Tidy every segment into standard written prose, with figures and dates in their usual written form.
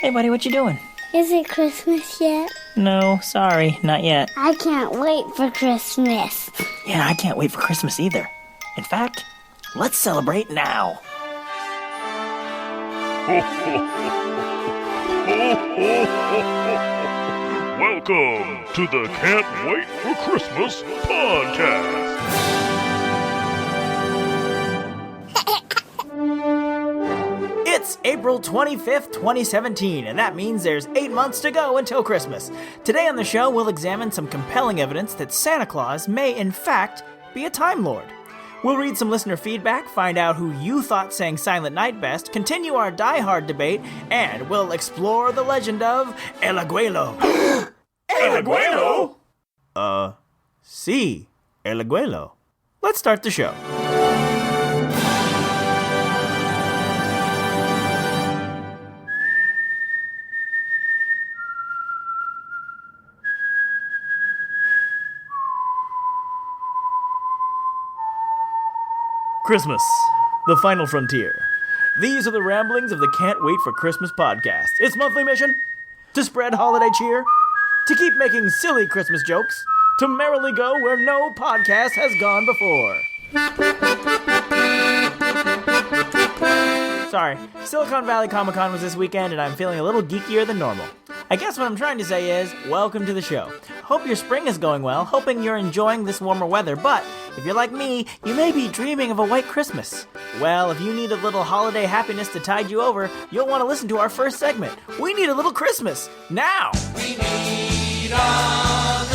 Hey buddy, what you doing? Is it Christmas yet? No, sorry, not yet. I can't wait for Christmas. Yeah, I can't wait for Christmas either. In fact, let's celebrate now. Welcome to the Can't Wait for Christmas podcast. It's April 25th, 2017, and that means there's 8 months to go until Christmas. Today on the show, we'll examine some compelling evidence that Santa Claus may, in fact, be a Time Lord. We'll read some listener feedback, find out who you thought sang Silent Night best, continue our Die Hard debate, and we'll explore the legend of El Agüelo. El Agüelo? Sí, El Agüelo. Let's start the show. Christmas, the final frontier. These are the ramblings of the Can't Wait for Christmas podcast. Its monthly mission? To spread holiday cheer, to keep making silly Christmas jokes, to merrily go where no podcast has gone before. Sorry, Silicon Valley Comic-Con was this weekend and I'm feeling a little geekier than normal. I guess what I'm trying to say is, welcome to the show. Hope your spring is going well, hoping you're enjoying this warmer weather, but if you're like me, you may be dreaming of a white Christmas. Well, if you need a little holiday happiness to tide you over, you'll want to listen to our first segment. We need a little Christmas, now! We need a little Christmas now.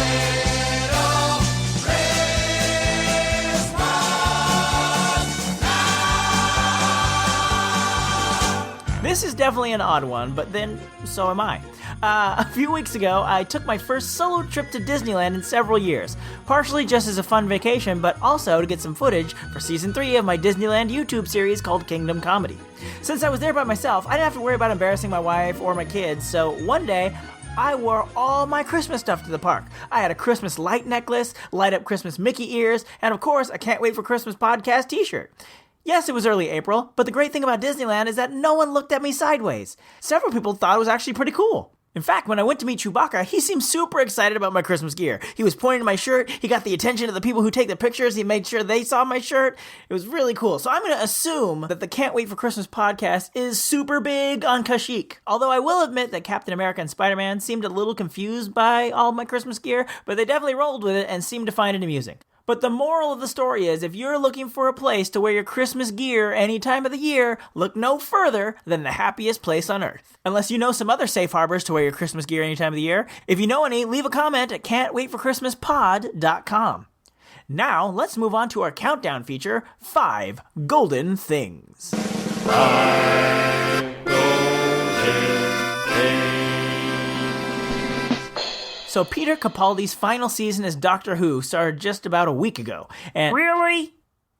This is definitely an odd one, but then, so am I. A few weeks ago, I took my first solo trip to Disneyland in several years, partially just as a fun vacation, but also to get some footage for Season 3 of my Disneyland YouTube series called Kingdom Comedy. Since I was there by myself, I didn't have to worry about embarrassing my wife or my kids, so one day, I wore all my Christmas stuff to the park. I had a Christmas light necklace, light-up Christmas Mickey ears, and of course, a Can't Wait for Christmas podcast t-shirt. Yes, it was early April, but the great thing about Disneyland is that no one looked at me sideways. Several people thought it was actually pretty cool. In fact, when I went to meet Chewbacca, he seemed super excited about my Christmas gear. He was pointing to my shirt, he got the attention of the people who take the pictures, he made sure they saw my shirt. It was really cool. So I'm going to assume that the Can't Wait for Christmas podcast is super big on Kashyyyk. Although I will admit that Captain America and Spider-Man seemed a little confused by all my Christmas gear, but they definitely rolled with it and seemed to find it amusing. But the moral of the story is, if you're looking for a place to wear your Christmas gear any time of the year, look no further than the happiest place on earth. Unless you know some other safe harbors to wear your Christmas gear any time of the year. If you know any, leave a comment at can'twaitforchristmaspod.com. Now, let's move on to our countdown feature, 5 Golden Things. 5 golden things. So Peter Capaldi's final season as Doctor Who started just about a week ago, and... Really?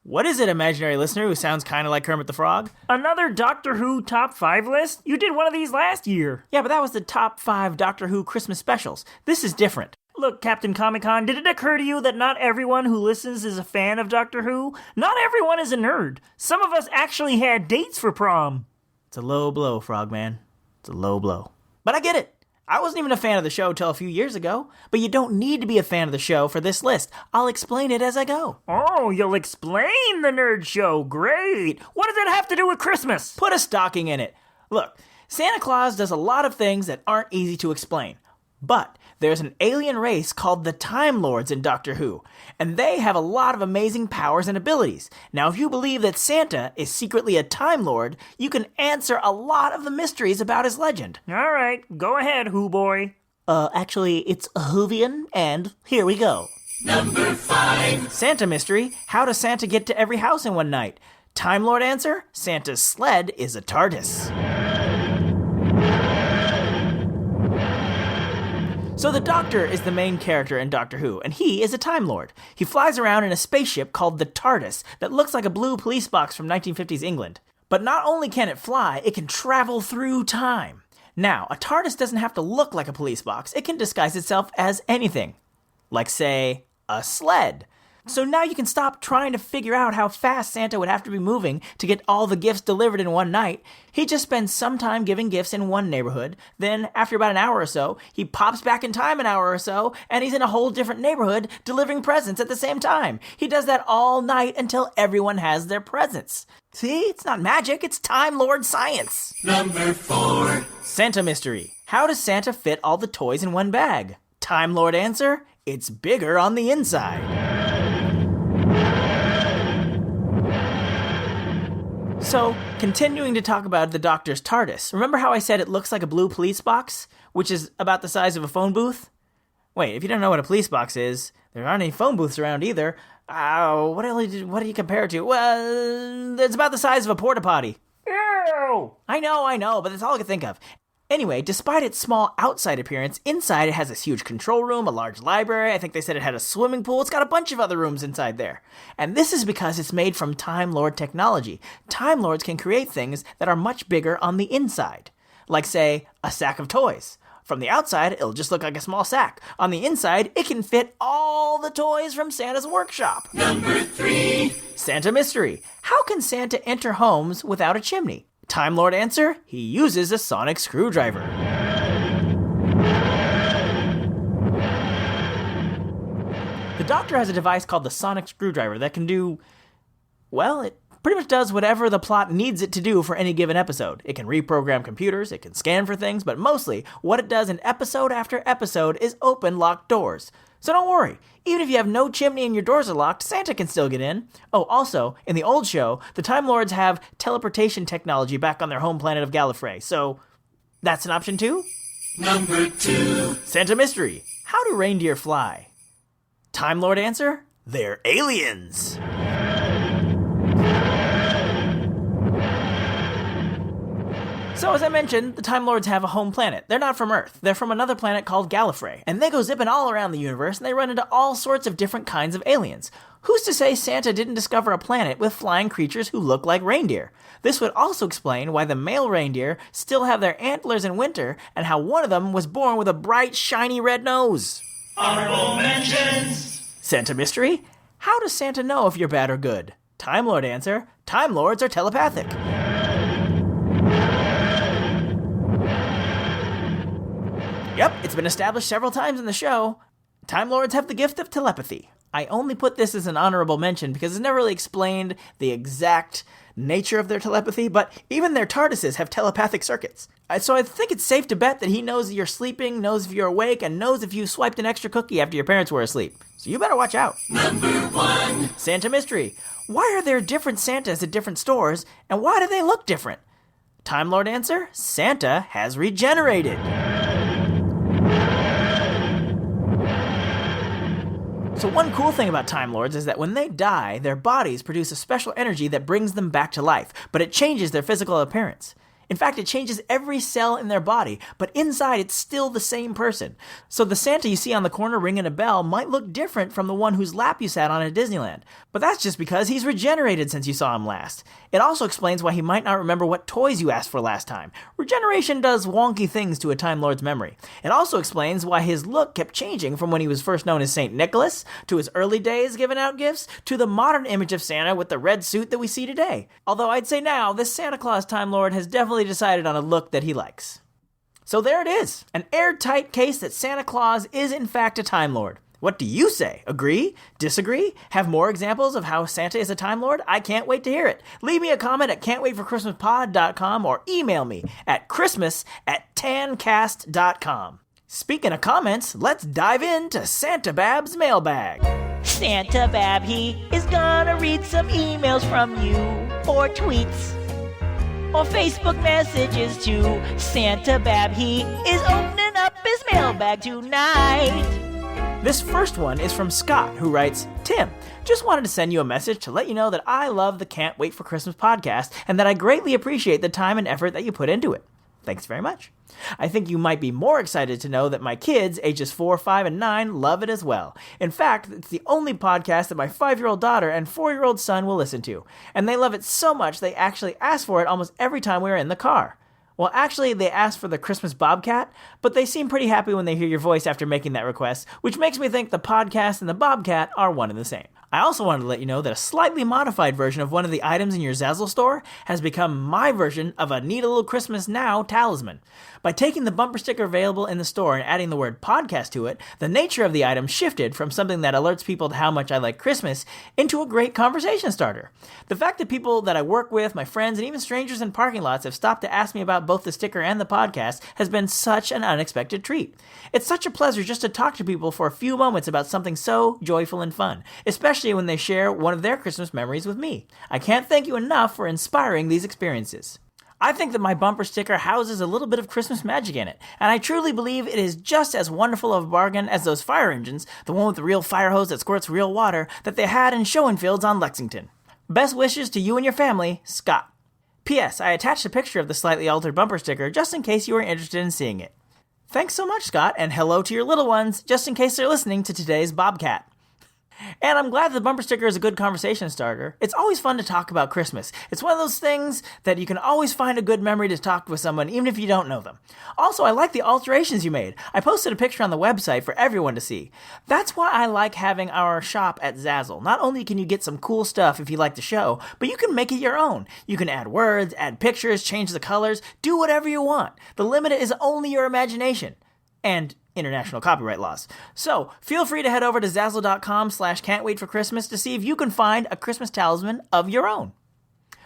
What is it, imaginary listener who sounds kind of like Kermit the Frog? Another Doctor Who top 5 list? You did one of these last year. Yeah, but that was the top 5 Doctor Who Christmas specials. This is different. Look, Captain Comic-Con, did it occur to you that not everyone who listens is a fan of Doctor Who? Not everyone is a nerd. Some of us actually had dates for prom. It's a low blow, Frogman. It's a low blow. But I get it. I wasn't even a fan of the show till a few years ago, but you don't need to be a fan of the show for this list. I'll explain it as I go. Oh, you'll explain the nerd show. Great. What does it have to do with Christmas? Put a stocking in it. Look, Santa Claus does a lot of things that aren't easy to explain, but there's an alien race called the Time Lords in Doctor Who, and they have a lot of amazing powers and abilities. Now, if you believe that Santa is secretly a Time Lord, you can answer a lot of the mysteries about his legend. All right, go ahead, Who Boy. Actually, it's Whovian, and here we go. Number 5. Santa mystery: how does Santa get to every house in one night? Time Lord answer: Santa's sled is a TARDIS. So the Doctor is the main character in Doctor Who, and he is a Time Lord. He flies around in a spaceship called the TARDIS that looks like a blue police box from 1950s England. But not only can it fly, it can travel through time. Now, a TARDIS doesn't have to look like a police box. It can disguise itself as anything. Like, say, a sled. So now you can stop trying to figure out how fast Santa would have to be moving to get all the gifts delivered in one night. He just spends some time giving gifts in one neighborhood. Then, after about an hour or so, he pops back in time an hour or so, and he's in a whole different neighborhood delivering presents at the same time. He does that all night until everyone has their presents. See, it's not magic, it's Time Lord science. Number 4. Santa mystery. How does Santa fit all the toys in one bag? Time Lord answer, it's bigger on the inside. So, continuing to talk about the Doctor's TARDIS, remember how I said it looks like a blue police box, which is about the size of a phone booth? Wait, if you don't know what a police box is, there aren't any phone booths around either. What do you compare it to? Well, it's about the size of a porta potty. Ew! I know, but that's all I could think of. Anyway, despite its small outside appearance, inside it has this huge control room, a large library. I think they said it had a swimming pool. It's got a bunch of other rooms inside there. And this is because it's made from Time Lord technology. Time Lords can create things that are much bigger on the inside. Like, say, a sack of toys. From the outside, it'll just look like a small sack. On the inside, it can fit all the toys from Santa's workshop. Number 3. Santa mystery. How can Santa enter homes without a chimney? Time Lord answer, he uses a sonic screwdriver. The Doctor has a device called the sonic screwdriver that can do, well, it pretty much does whatever the plot needs it to do for any given episode. It can reprogram computers, it can scan for things, but mostly what it does in episode after episode is open locked doors. So don't worry, even if you have no chimney and your doors are locked, Santa can still get in. Oh, also, in the old show, the Time Lords have teleportation technology back on their home planet of Gallifrey, so that's an option too? Number 2. Santa mystery. How do reindeer fly? Time Lord answer, they're aliens. So as I mentioned, the Time Lords have a home planet. They're not from Earth. They're from another planet called Gallifrey. And they go zipping all around the universe, and they run into all sorts of different kinds of aliens. Who's to say Santa didn't discover a planet with flying creatures who look like reindeer? This would also explain why the male reindeer still have their antlers in winter, and how one of them was born with a bright, shiny red nose. Honorable mentions. Santa mystery? How does Santa know if you're bad or good? Time Lord answer, Time Lords are telepathic. Yep, it's been established several times in the show. Time Lords have the gift of telepathy. I only put this as an honorable mention because it's never really explained the exact nature of their telepathy, but even their TARDISes have telepathic circuits. So I think it's safe to bet that he knows you're sleeping, knows if you're awake, and knows if you swiped an extra cookie after your parents were asleep. So you better watch out. Number 1. Santa mystery. Why are there different Santas at different stores, and why do they look different? Time Lord answer, Santa has regenerated. So one cool thing about Time Lords is that when they die, their bodies produce a special energy that brings them back to life, but it changes their physical appearance. In fact, it changes every cell in their body, but inside it's still the same person. So the Santa you see on the corner ringing a bell might look different from the one whose lap you sat on at Disneyland. But that's just because he's regenerated since you saw him last. It also explains why he might not remember what toys you asked for last time. Regeneration does wonky things to a Time Lord's memory. It also explains why his look kept changing from when he was first known as St. Nicholas, to his early days giving out gifts, to the modern image of Santa with the red suit that we see today. Although I'd say now, this Santa Claus Time Lord has definitely decided on a look that he likes. So there it is, an airtight case that Santa Claus is in fact a Time Lord. What do you say? Agree? Disagree? Have more examples of how Santa is a Time Lord? I can't wait to hear it. Leave me a comment at can'twaitforchristmaspod.com or email me at christmas@tancast.com. Speaking of comments, let's dive into Santa Babb's mailbag. Santa Babb, he is gonna read some emails from you, or tweets, or Facebook messages too. Santa Babb, he is opening up his mailbag tonight. This first one is from Scott, who writes, Tim, just wanted to send you a message to let you know that I love the Can't Wait for Christmas podcast and that I greatly appreciate the time and effort that you put into it. Thanks very much. I think you might be more excited to know that my kids, ages 4, 5, and 9, love it as well. In fact, it's the only podcast that my 5-year-old daughter and 4-year-old son will listen to. And they love it so much they actually ask for it almost every time we are in the car. Well, actually, they asked for the Christmas Bobcat, but they seem pretty happy when they hear your voice after making that request, which makes me think the podcast and the Bobcat are one and the same. I also wanted to let you know that a slightly modified version of one of the items in your Zazzle store has become my version of a neat little Christmas Now talisman. By taking the bumper sticker available in the store and adding the word podcast to it, the nature of the item shifted from something that alerts people to how much I like Christmas into a great conversation starter. The fact that people that I work with, my friends, and even strangers in parking lots have stopped to ask me about both the sticker and the podcast has been such an unexpected treat. It's such a pleasure just to talk to people for a few moments about something so joyful and fun, especially when they share one of their Christmas memories with me. I can't thank you enough for inspiring these experiences. I think that my bumper sticker houses a little bit of Christmas magic in it, and I truly believe it is just as wonderful of a bargain as those fire engines, the one with the real fire hose that squirts real water, that they had in Schoenfield's on Lexington. Best wishes to you and your family, Scott. P.S. I attached a picture of the slightly altered bumper sticker just in case you were interested in seeing it. Thanks so much, Scott, and hello to your little ones, just in case they're listening to today's Bobcat. And I'm glad the bumper sticker is a good conversation starter. It's always fun to talk about Christmas. It's one of those things that you can always find a good memory to talk with someone, even if you don't know them. Also, I like the alterations you made. I posted a picture on the website for everyone to see. That's why I like having our shop at Zazzle. Not only can you get some cool stuff if you like the show, but you can make it your own. You can add words, add pictures, change the colors, do whatever you want. The limit is only your imagination. And international copyright laws. So, feel free to head over to Zazzle.com/can'twaitforchristmas to see if you can find a Christmas talisman of your own.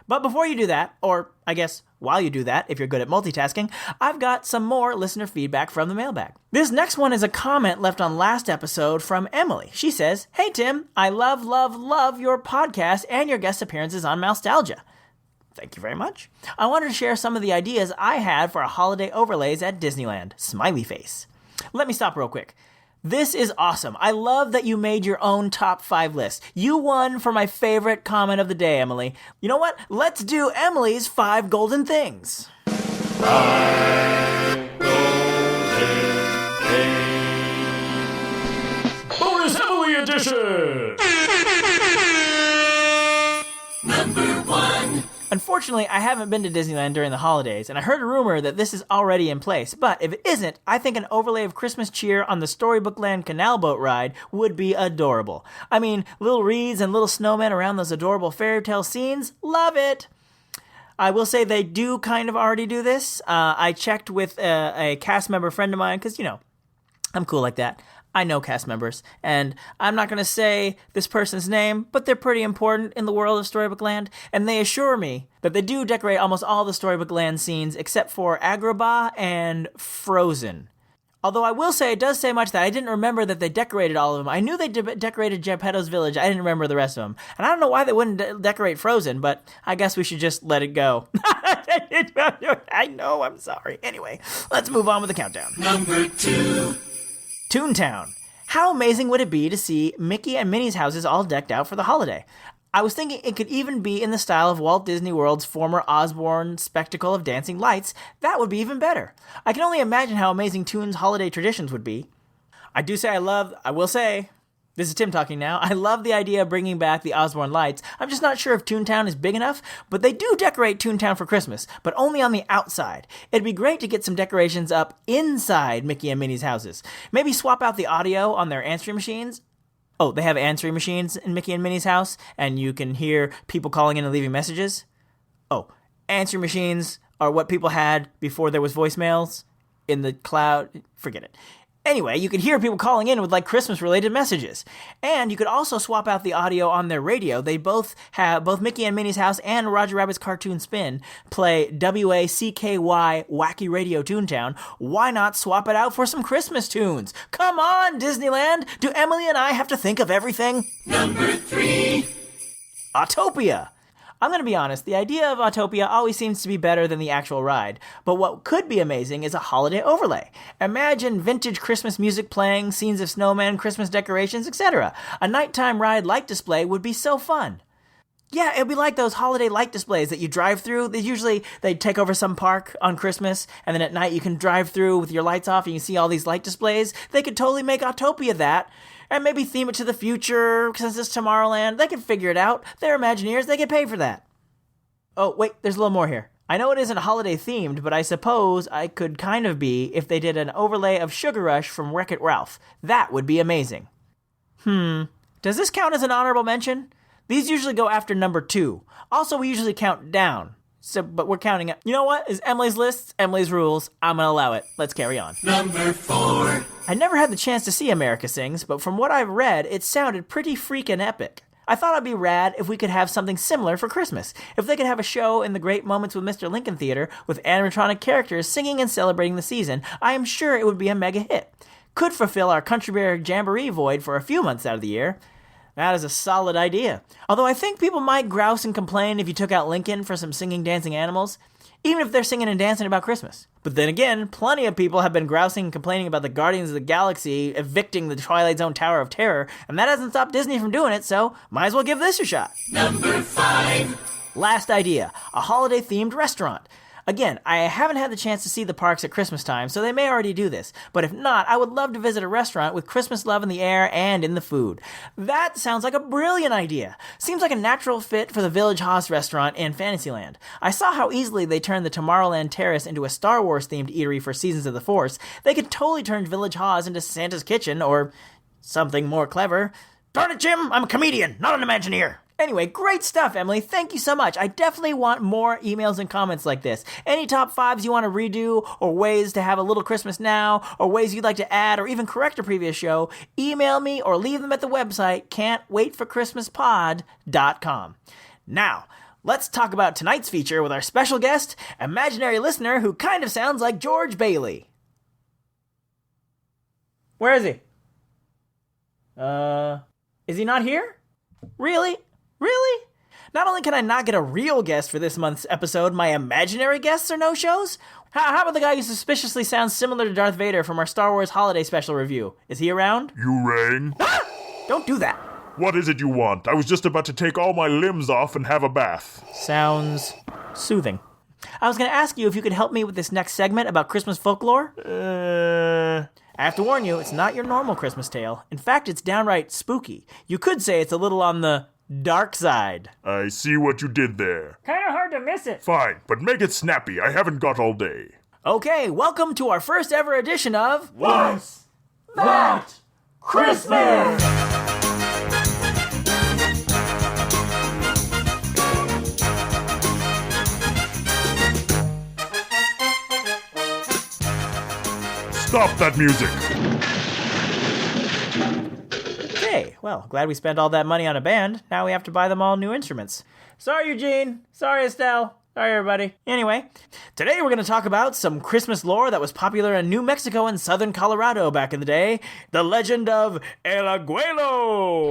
But before you do that, or I guess while you do that, if you're good at multitasking, I've got some more listener feedback from the mailbag. This next one is a comment left on last episode from Emily. She says, "Hey Tim, I love your podcast and your guest appearances on Nostalgia." Thank you very much. I wanted to share some of the ideas I had for a holiday overlays at Disneyland. Smiley face. Let me stop real quick. This is awesome. I love that you made your own top 5 list. You won for my favorite comment of the day, Emily. You know what? Let's do Emily's 5 golden things. 5 golden things. Bonus Emily edition! Number 1. Unfortunately, I haven't been to Disneyland during the holidays, and I heard a rumor that this is already in place, but if it isn't, I think an overlay of Christmas cheer on the Storybook Land canal boat ride would be adorable. I mean, little wreaths and little snowmen around those adorable fairy tale scenes, love it! I will say they do kind of already do this. I checked with a cast member friend of mine, because, you know, I'm cool like that. I know cast members, and I'm not going to say this person's name, but they're pretty important in the world of Storybook Land, and they assure me that they do decorate almost all the Storybook Land scenes except for Agrabah and Frozen. Although I will say, it does say much that I didn't remember that they decorated all of them. I knew they decorated Geppetto's Village. I didn't remember the rest of them. And I don't know why they wouldn't decorate Frozen, but I guess we should just let it go. I know, I'm sorry. Anyway, let's move on with the countdown. Number 2. Toontown. How amazing would it be to see Mickey and Minnie's houses all decked out for the holiday? I was thinking it could even be in the style of Walt Disney World's former Osborne spectacle of dancing lights. That would be even better. I can only imagine how amazing Toon's holiday traditions would be. I will say, this is Tim talking now, I love the idea of bringing back the Osborne lights. I'm just not sure if Toontown is big enough, but they do decorate Toontown for Christmas, but only on the outside. It'd be great to get some decorations up inside Mickey and Minnie's houses. Maybe swap out the audio on their answering machines. Oh, they have answering machines in Mickey and Minnie's house, and you can hear people calling in and leaving messages? Oh, answering machines are what people had before there was voicemails in the cloud. Forget it. Anyway, you could hear people calling in with, like, Christmas-related messages. And you could also swap out the audio on their radio. They both Mickey and Minnie's House and Roger Rabbit's Cartoon Spin play WACKY Wacky Radio Toontown. Why not swap it out for some Christmas tunes? Come on, Disneyland! Do Emily and I have to think of everything? Number 3. Autopia! I'm going to be honest, the idea of Autopia always seems to be better than the actual ride, but what could be amazing is a holiday overlay. Imagine vintage Christmas music playing, scenes of snowmen, Christmas decorations, etc. A nighttime ride light display would be so fun. Yeah, it'd be like those holiday light displays that you drive through. They take over some park on Christmas, and then at night you can drive through with your lights off and you see all these light displays. They could totally make Autopia that. And maybe theme it to the future, since it's Tomorrowland. They can figure it out. They're Imagineers. They get paid for that. Oh, wait, there's a little more here. I know it isn't holiday themed, but I suppose I could kind of be if they did an overlay of Sugar Rush from Wreck-It Ralph. That would be amazing. Does this count as an honorable mention? These usually go after number 2. Also, we usually count down. But we're counting up. You know what? It's Emily's lists, Emily's rules. I'm gonna allow it. Let's carry on. Number 4. I never had the chance to see America Sings, but from what I've read, it sounded pretty freaking epic. I thought it'd be rad if we could have something similar for Christmas. If they could have a show in the Great Moments with Mr. Lincoln Theater with animatronic characters singing and celebrating the season, I am sure it would be a mega hit. Could fulfill our Country Bear Jamboree void for a few months out of the year. That is a solid idea. Although I think people might grouse and complain if you took out Lincoln for some singing, dancing animals, even if they're singing and dancing about Christmas. But then again, plenty of people have been grousing and complaining about the Guardians of the Galaxy evicting the Twilight Zone Tower of Terror, and that hasn't stopped Disney from doing it, so might as well give this a shot. Number 5. Last idea, a holiday-themed restaurant. Again, I haven't had the chance to see the parks at Christmas time, so they may already do this. But if not, I would love to visit a restaurant with Christmas love in the air and in the food. That sounds like a brilliant idea. Seems like a natural fit for the Village Haas restaurant in Fantasyland. I saw how easily they turned the Tomorrowland Terrace into a Star Wars-themed eatery for Seasons of the Force. They could totally turn Village Haas into Santa's Kitchen, or something more clever. Darn it, Jim! I'm a comedian, not an Imagineer! Anyway, great stuff, Emily. Thank you so much. I definitely want more emails and comments like this. Any top 5s you want to redo, or ways to have a little Christmas now, or ways you'd like to add or even correct a previous show, email me or leave them at the website can'twaitforchristmaspod.com. Now, let's talk about tonight's feature with our special guest, imaginary listener who kind of sounds like George Bailey. Where is he? Is he not here? Really? Really? Not only can I not get a real guest for this month's episode, my imaginary guests are no-shows? How about the guy who suspiciously sounds similar to Darth Vader from our Star Wars Holiday Special review? Is he around? You rang? Ah! Don't do that. What is it you want? I was just about to take all my limbs off and have a bath. Sounds soothing. I was going to ask you if you could help me with this next segment about Christmas folklore. I have to warn you, it's not your normal Christmas tale. In fact, it's downright spooky. You could say it's a little on the dark side. I see what you did there. Kind of hard to miss it. Fine, but make it snappy. I haven't got all day. Okay, welcome to our first ever edition of What's That Christmas? Stop that music! Okay, well, glad we spent all that money on a band. Now we have to buy them all new instruments. Sorry, Eugene. Sorry, Estelle. Sorry, everybody. Anyway, today we're going to talk about some Christmas lore that was popular in New Mexico and southern Colorado back in the day. The legend of El Agüelo.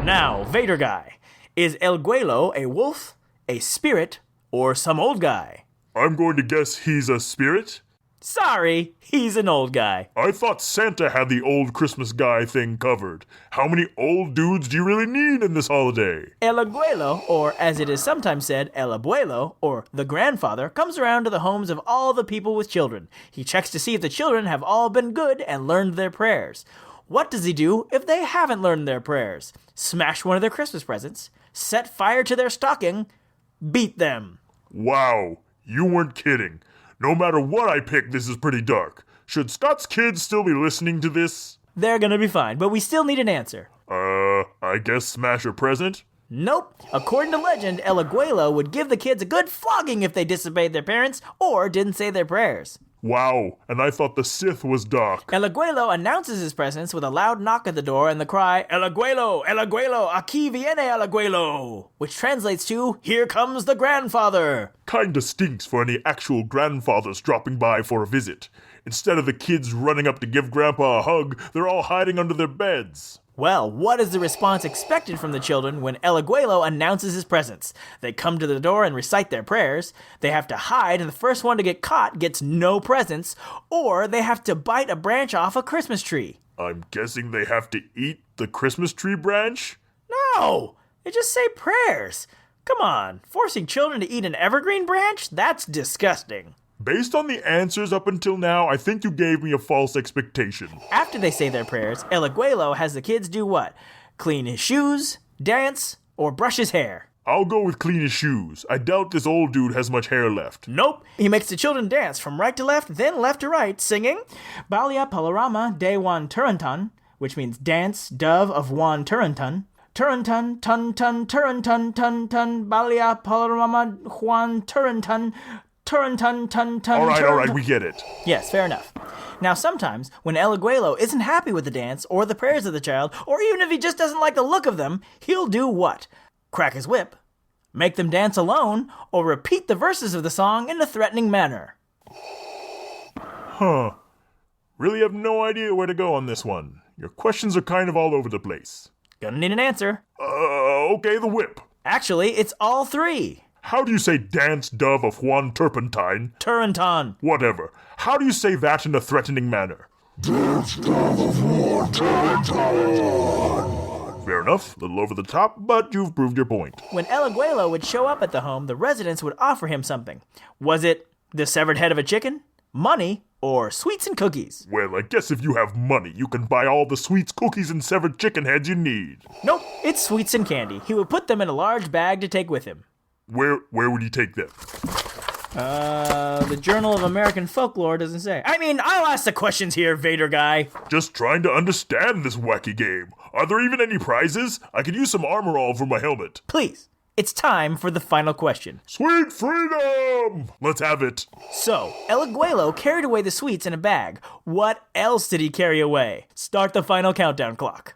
Now, Vader guy. Is El Agüelo a wolf, a spirit, or some old guy? I'm going to guess he's a spirit? Sorry, he's an old guy. I thought Santa had the old Christmas guy thing covered. How many old dudes do you really need in this holiday? El Agüelo, or as it is sometimes said, El Abuelo, or the grandfather, comes around to the homes of all the people with children. He checks to see if the children have all been good and learned their prayers. What does he do if they haven't learned their prayers? Smash one of their Christmas presents, set fire to their stocking, beat them. Wow, you weren't kidding. No matter what I pick, this is pretty dark. Should Scott's kids still be listening to this? They're gonna be fine, but we still need an answer. I guess smash a present? Nope. According to legend, El Agüelo would give the kids a good flogging if they disobeyed their parents or didn't say their prayers. Wow, and I thought the Sith was dark. El Agüelo announces his presence with a loud knock at the door and the cry, El Agüelo, aquí viene El Agüelo, which translates to, here comes the grandfather. Kinda stinks for any actual grandfathers dropping by for a visit. Instead of the kids running up to give Grandpa a hug, they're all hiding under their beds. Well, what is the response expected from the children when El Agüelo announces his presence? They come to the door and recite their prayers, they have to hide and the first one to get caught gets no presents, or they have to bite a branch off a Christmas tree. I'm guessing they have to eat the Christmas tree branch? No! They just say prayers. Come on, forcing children to eat an evergreen branch? That's disgusting. Based on the answers up until now, I think you gave me a false expectation. After they say their prayers, El Agüelo has the kids do what? Clean his shoes, dance, or brush his hair. I'll go with clean his shoes. I doubt this old dude has much hair left. Nope. He makes the children dance from right to left, then left to right, singing Balia Palarama de Juan Turantan, which means dance, dove of Juan Turrentun. Turrentun, tun tun, Turrentun, tun tun, Balia Palerama Juan Turrentun, Turrentun, tun tun. All right, we get it. Yes, fair enough. Now, sometimes, when El Agüelo isn't happy with the dance, or the prayers of the child, or even if he just doesn't like the look of them, he'll do what? Crack his whip, make them dance alone, or repeat the verses of the song in a threatening manner. Huh. Really have no idea where to go on this one. Your questions are kind of all over the place. Gonna need an answer. Okay, the whip. Actually, it's all three. How do you say dance dove of Juan Turpentine? Turrentun. Whatever. How do you say that in a threatening manner? Dance dove of Juan Turpentine. Fair enough, a little over the top, but you've proved your point. When El Agüelo would show up at the home, the residents would offer him something. Was it the severed head of a chicken, money, or sweets and cookies? Well, I guess if you have money, you can buy all the sweets, cookies, and severed chicken heads you need. Nope, it's sweets and candy. He would put them in a large bag to take with him. Where would he take them? The Journal of American Folklore doesn't say. I mean, I'll ask the questions here, Vader guy. Just trying to understand this wacky game. Are there even any prizes? I could use some armor all for my helmet. Please, it's time for the final question. Sweet freedom! Let's have it. So, El Agüelo carried away the sweets in a bag. What else did he carry away? Start the final countdown clock.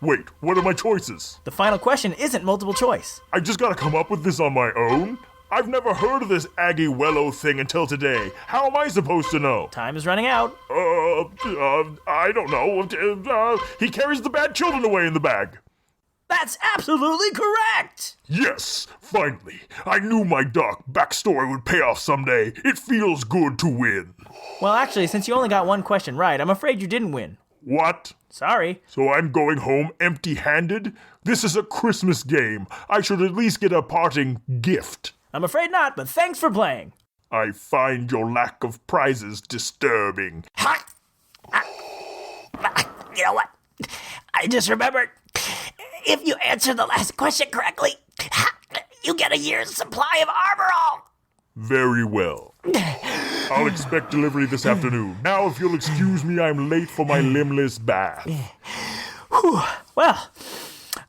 Wait, what are my choices? The final question isn't multiple choice. I just gotta come up with this on my own? I've never heard of this Agüelo thing until today. How am I supposed to know? Time is running out. I don't know. He carries the bad children away in the bag. That's absolutely correct! Yes, finally. I knew my dark backstory would pay off someday. It feels good to win. Well, actually, since you only got one question right, I'm afraid you didn't win. What? Sorry. So I'm going home empty-handed? This is a Christmas game. I should at least get a parting gift. I'm afraid not, but thanks for playing. I find your lack of prizes disturbing. You know what? I just remembered. If you answer the last question correctly, you get a year's supply of armor all. Very well. I'll expect delivery this afternoon. Now, if you'll excuse me, I'm late for my limbless bath. Whew. Well,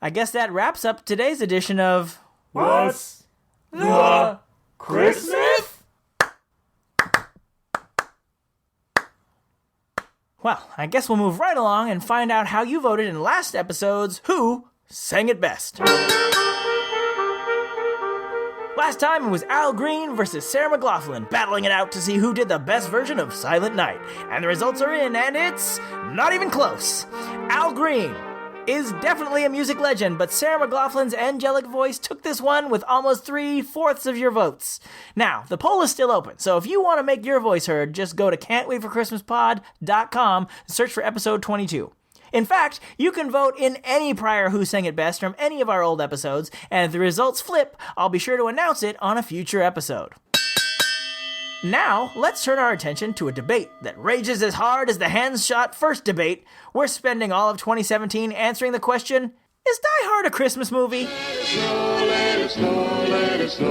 I guess that wraps up today's edition of... What's the Christmyth? Well, I guess we'll move right along and find out how you voted in last episode's Who Sang It Best. Last time it was Al Green versus Sarah McLachlan battling it out to see who did the best version of Silent Night. And the results are in, and it's not even close. Al Green is definitely a music legend, but Sarah McLachlan's angelic voice took this one with almost 3/4 of your votes. Now, the poll is still open, so if you want to make your voice heard, just go to can'twaitforchristmaspod.com and search for episode 22. In fact, you can vote in any prior Who Sang It Best from any of our old episodes, and if the results flip, I'll be sure to announce it on a future episode. Now, let's turn our attention to a debate that rages as hard as the hands-shot first debate. We're spending all of 2017 answering the question, is Die Hard a Christmas movie?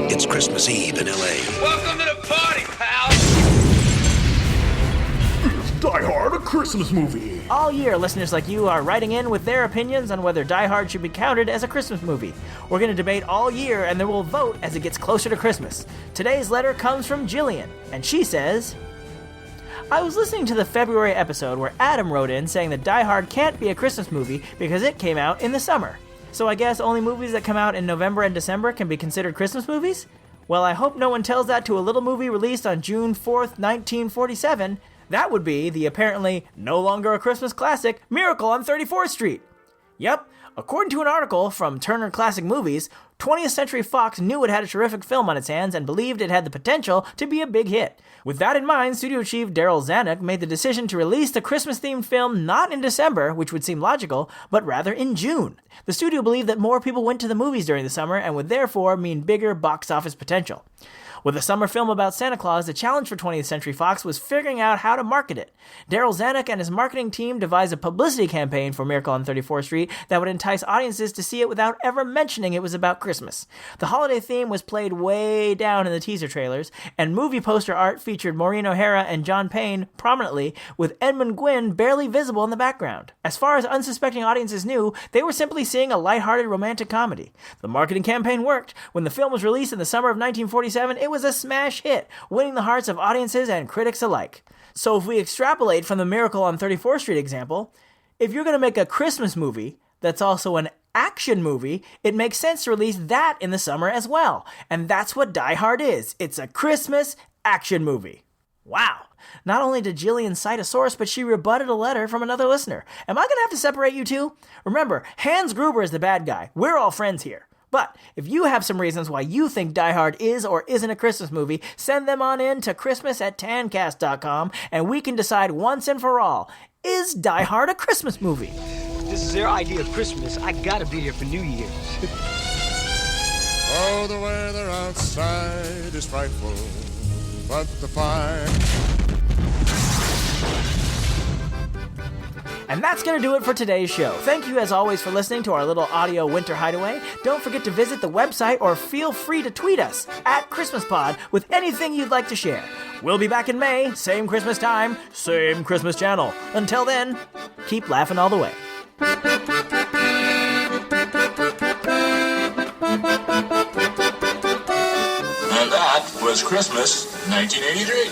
It's Christmas Eve in L.A. Welcome to the party, pal! Die Hard, a Christmas movie. All year, listeners like you are writing in with their opinions on whether Die Hard should be counted as a Christmas movie. We're going to debate all year, and then we'll vote as it gets closer to Christmas. Today's letter comes from Jillian, and she says, I was listening to the February episode where Adam wrote in saying that Die Hard can't be a Christmas movie because it came out in the summer. So I guess only movies that come out in November and December can be considered Christmas movies? Well, I hope no one tells that to a little movie released on June 4th, 1947. That would be the apparently no longer a Christmas classic, Miracle on 34th Street. Yep, according to an article from Turner Classic Movies, 20th Century Fox knew it had a terrific film on its hands and believed it had the potential to be a big hit. With that in mind, studio chief Daryl Zanuck made the decision to release the Christmas-themed film not in December, which would seem logical, but rather in June. The studio believed that more people went to the movies during the summer and would therefore mean bigger box office potential. With a summer film about Santa Claus, the challenge for 20th Century Fox was figuring out how to market it. Daryl Zanuck and his marketing team devised a publicity campaign for Miracle on 34th Street that would entice audiences to see it without ever mentioning it was about Christmas. The holiday theme was played way down in the teaser trailers, and movie poster art featured Maureen O'Hara and John Payne prominently, with Edmund Gwynn barely visible in the background. As far as unsuspecting audiences knew, they were simply seeing a lighthearted romantic comedy. The marketing campaign worked. When the film was released in the summer of 1947, it was a smash hit, winning the hearts of audiences and critics alike. So if we extrapolate from the Miracle on 34th Street example, if you're going to make a Christmas movie that's also an action movie, it makes sense to release that in the summer as well. And that's what Die Hard is. It's a Christmas action movie. Wow. Not only did Jillian cite a source, but she rebutted a letter from another listener. Am I going to have to separate you two? Remember, Hans Gruber is the bad guy. We're all friends here. But if you have some reasons why you think Die Hard is or isn't a Christmas movie, send them on in to christmas@tancast.com and we can decide once and for all, is Die Hard a Christmas movie? This is their idea of Christmas. I gotta be here for New Year's. Oh, the weather outside is frightful, but the fire... And that's going to do it for today's show. Thank you as always for listening to our little audio winter hideaway. Don't forget to visit the website or feel free to tweet us at ChristmasPod with anything you'd like to share. We'll be back in May, same Christmas time, same Christmas channel. Until then, keep laughing all the way. And that was Christmas 1983.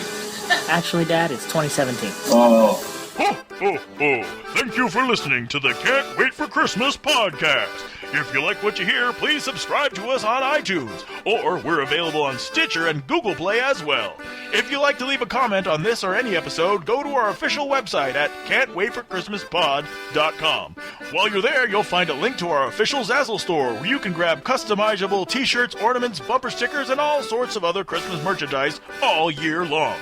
Actually, Dad, it's 2017. Oh. Ho, ho, ho! Thank you for listening to the Can't Wait for Christmas podcast. If you like what you hear, please subscribe to us on iTunes, or we're available on Stitcher and Google Play as well. If you'd like to leave a comment on this or any episode, go to our official website at can'twaitforchristmaspod.com. While you're there, you'll find a link to our official Zazzle store, where you can grab customizable t-shirts, ornaments, bumper stickers, and all sorts of other Christmas merchandise all year long.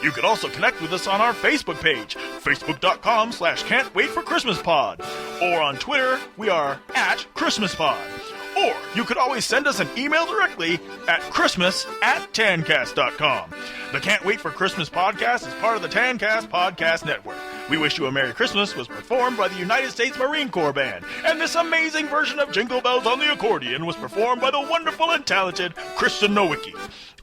You can also connect with us on our Facebook page, facebook.com/can'twaitforchristmaspod. Or on Twitter, we are @ChristmasPod. Or you could always send us an email directly at christmas@tancast.com. The Can't Wait for Christmas podcast is part of the Tancast Podcast Network. We Wish You a Merry Christmas was performed by the United States Marine Corps Band, and this amazing version of Jingle Bells on the accordion was performed by the wonderful and talented Kristen Nowicki.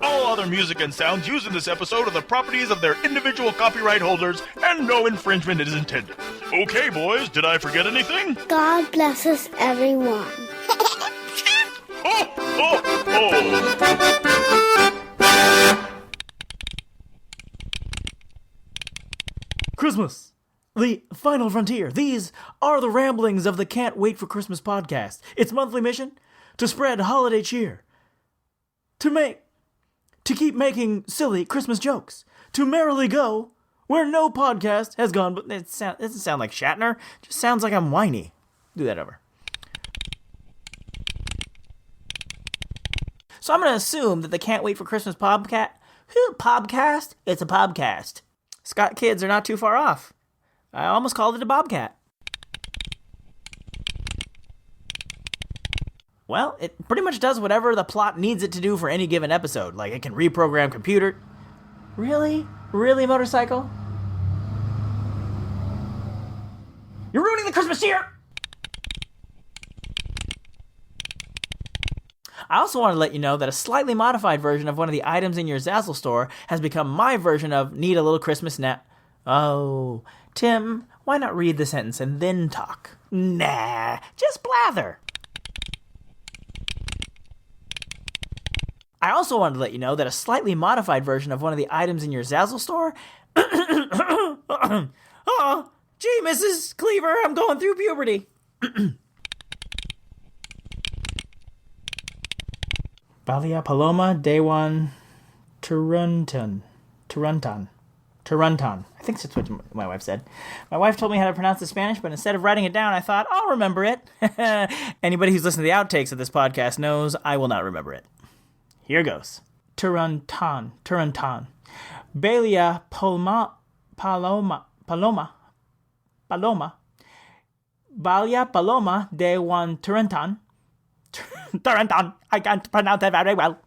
All other music and sounds used in this episode are the properties of their individual copyright holders, and no infringement is intended. Okay, boys, did I forget anything? God bless us, everyone. Ho, ho, ho! Christmas, the final frontier. These are the ramblings of the Can't Wait for Christmas podcast. Its monthly mission? To spread holiday cheer. To keep making silly Christmas jokes. To merrily go where no podcast has gone. But it doesn't sound like Shatner. It just sounds like I'm whiny. Do that over. So I'm going to assume that the Can't Wait for Christmas podcast? It's a podcast. Scott kids are not too far off. I almost called it a bobcat. Well, it pretty much does whatever the plot needs it to do for any given episode. Like, it can reprogram computer. Really? Really, motorcycle? You're ruining the Christmas cheer! I also want to let you know that a slightly modified version of one of the items in your Zazzle store has become my version of Need a Little Christmas Nap. Oh, Tim, why not read the sentence and then talk? Nah, just blather. I also wanted to let you know that a slightly modified version of one of the items in your Zazzle store... Oh, gee, Mrs. Cleaver, I'm going through puberty. Balia Paloma Dewan Turuntan. I think that's what my wife said. My wife told me how to pronounce the Spanish, but instead of writing it down, I thought, I'll remember it. Anybody who's listened to the outtakes of this podcast knows I will not remember it. Here goes. Turuntan. Balia Paloma. Balia Paloma Dewan Turuntan. Tarantan. I can't pronounce it very well.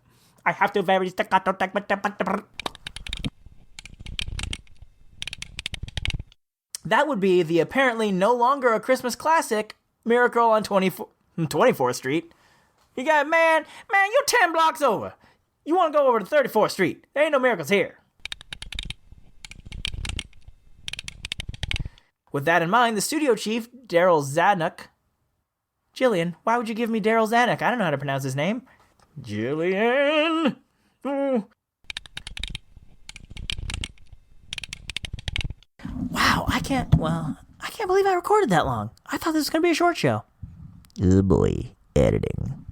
I have to very staccato. That would be the apparently no longer a Christmas classic, Miracle on 24th Street. You got, man, you're 10 blocks over. You want to go over to 34th Street. There ain't no miracles here. With that in mind, the studio chief, Daryl Zanuck. Jillian, why would you give me Daryl Zanuck? I don't know how to pronounce his name. Jillian. Ooh. Wow, I can't believe I recorded that long. I thought this was going to be a short show. Oh boy, editing.